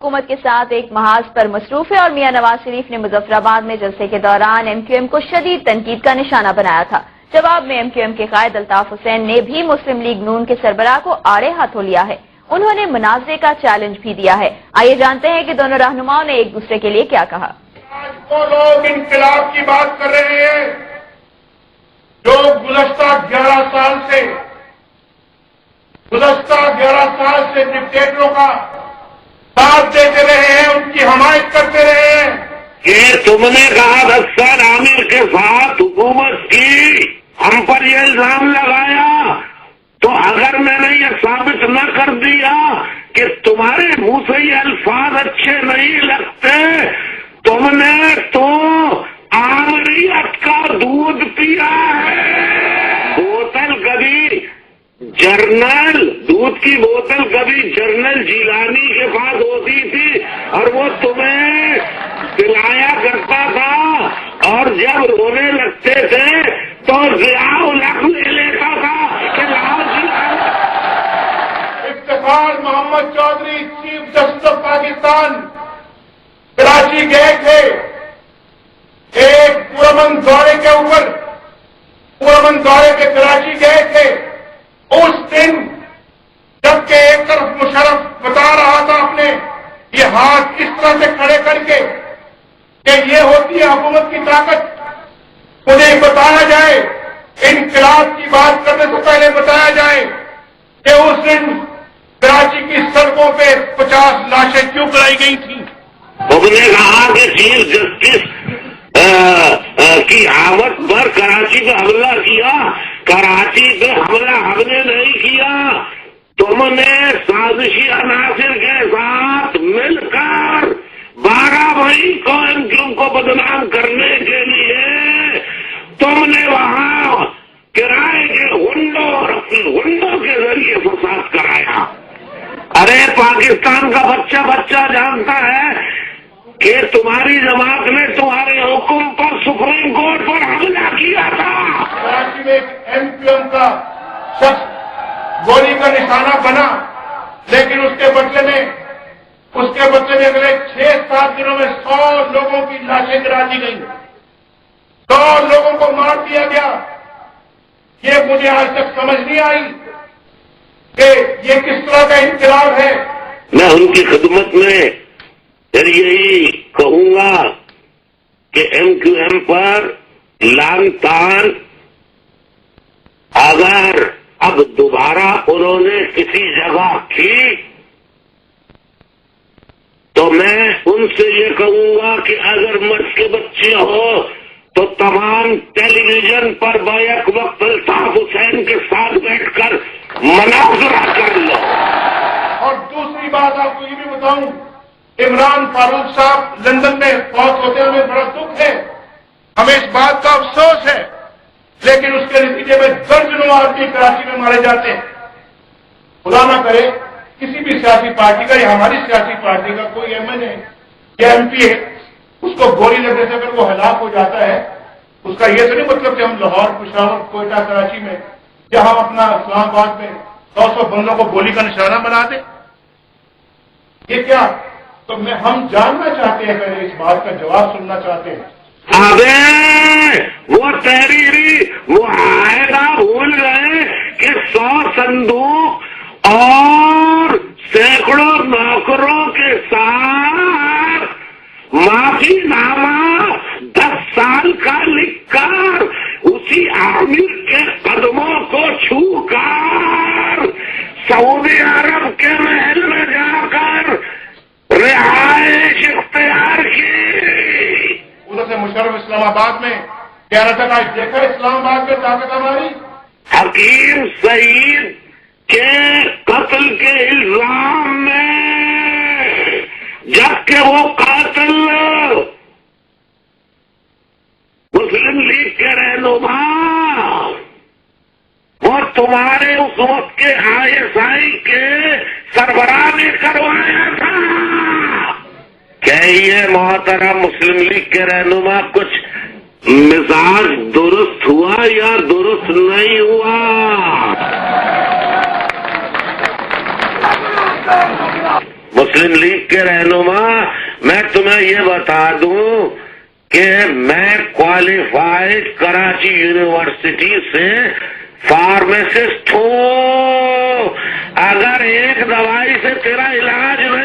حکومت کے ساتھ ایک محاذ پر مصروف ہے اور میاں نواز شریف نے مظفرآباد میں جلسے کے دوران ایم کیو ایم کو شدید تنقید کا نشانہ بنایا تھا۔ جواب میں ایم کیو ایم کے قائد الطاف حسین نے بھی مسلم لیگ نون کے سربراہ کو آڑے ہاتھوں لیا ہے۔ انہوں نے منازعے کا چیلنج بھی دیا ہے۔ آئیے جانتے ہیں کہ دونوں رہنماؤں نے ایک دوسرے کے لیے کیا کہا۔ وہ لوگ انقلاب کی بات کر رہے ہیں جو گزشتہ 11 سال سے ڈکٹیٹروں کا ساتھ دیتے رہے ہیں، ان کی حمایت کرتے رہے ہیں۔ کہ تم نے کہا حسین عامر کے ساتھ حکومت کی، ہم پر یہ الزام لگایا، تو اگر میں نے یہ ثابت نہ کر دیا کہ تمہارے منہ سے یہ الفاظ اچھے نہیں لگتے، تم نے تو آمریت کا دودھ پیا ہے۔ بوتل کبھی جرنل دودھ کی بوتل کبھی جرنل جیلانی کے پاس ہوتی تھی اور وہ تمہیں پلایا کرتا تھا، اور جب رونے لگتے تھے تو ضیاء الحق لے لیتا تھا کہ لاؤ Jilani. Iftikhar Muhammad Chaudhry chief justice of Pakistan Karachi گئے تھے ایک پرامن دورے کے اوپر، پرامن دورے کے کراچی گئے تھے۔ اس دن جبکہ ایک طرف مشرف بتا رہا تھا اپنے یہ ہاتھ اس طرح سے کھڑے کر کے کہ یہ ہوتی ہے حکومت کی طاقت، مجھے بتایا جائے، انقلاب کی بات کرنے سے پہلے بتایا جائے کہ اس دن کراچی کی سڑکوں پہ 50 لاشیں کیوں کرائی گئی تھیں۔ تم نے کہا کہ چیف جسٹس کی آمد پر کراچی پہ حملہ کیا، کراچی پہ حملہ ہم نے نہیں کیا، تم نے سازشی عناصر کے ساتھ مل کر 12 مئی کو ایم کیو کو بدنام کرنے کے لیے تم نے وہاں کرائے کے ہنڈوں اور اپنے ہنڈوں کے ذریعے فساد کرایا۔ ارے پاکستان کا بچہ جانتا ہے کہ تمہاری جماعت نے تمہارے حکم پر سپریم کورٹ پر حملہ کیا تھا۔ کراچی میں ایک ایم کیو ایم کا شخص گولی کا نشانہ بنا، لیکن اس کے بدلے میں اگلے 6-7 دنوں میں 100 لوگوں کی لاشیں گرا دی گئیں، 100 لوگوں کو مار دیا گیا۔ یہ مجھے آج تک سمجھ نہیں آئی کہ یہ کس طرح کا انقلاب ہے۔ میں ان کی خدمت میں پھر یہی کہوں گا کہ ایم کیو ایم پر لان تان اگر اب دوبارہ انہوں نے کسی جگہ کی تو میں ان سے یہ کہوں گا کہ اگر مرد کے بچے ہو تو تمام ٹیلی ویژن پر بیک وقت الطاف حسین کے ساتھ بیٹھ کر مناظرہ کر لو۔ اور دوسری بات آپ کو یہ بھی بتاؤں، عمران فاروق صاحب لندن میں فوت ہوتے ہوئے بڑا دکھ ہے، ہمیں اس بات کا افسوس ہے، لیکن اس کے نتیجے میں درجنوں آدمی کراچی میں مارے جاتے ہیں۔ خدا نہ کرے کسی بھی سیاسی پارٹی کا یا ہماری سیاسی پارٹی کا کوئی ایم این اے یا ایم پی ہے، اس کو گولی لگنے سے اگر وہ ہلاک ہو جاتا ہے، اس کا یہ تو نہیں مطلب کہ ہم لاہور، پشاور، کوئٹہ، کراچی میں یا ہم اپنا اسلام آباد میں 100 بندوں کو گولی کا نشانہ بنا دیں۔ یہ کیا؟ تو ہم جاننا چاہتے ہیں، پہلے اس بات کا جواب سننا چاہتے ہیں۔ ابے وہ تحریری معاہدہ بھول گئے کہ 100 صندوق اور سینکڑوں نوکروں کے ساتھ معافی نامہ 10 سال کا لکھ کر اسی عامر کے قدموں کو چھو کر سعودی عرب کے محل میں جا کر رہائش اختیار کی۔ ادھر سے مشرف اسلام آباد میں کہہ رہا تھا کہ دیکھا اسلام آباد میں طاقت ہماری۔ حکیم سعید کے قتل کے الزام میں جبکہ وہ قاتل مسلم لیگ کے رہنما وہ تمہارے اس وقت کے ISI کے سربراہ نے کروایا تھا۔ کہیے محترم مسلم لیگ کے رہنما کچھ مزاج درست ہوا یا درست نہیں ہوا؟ مسلم لیگ کے رہنما، میں تمہیں یہ بتا دوں کہ میں کوالیفائڈ کراچی یونیورسٹی سے فارماسسٹ ہوں. اگر ایک دوائی سے تیرا علاج نہیں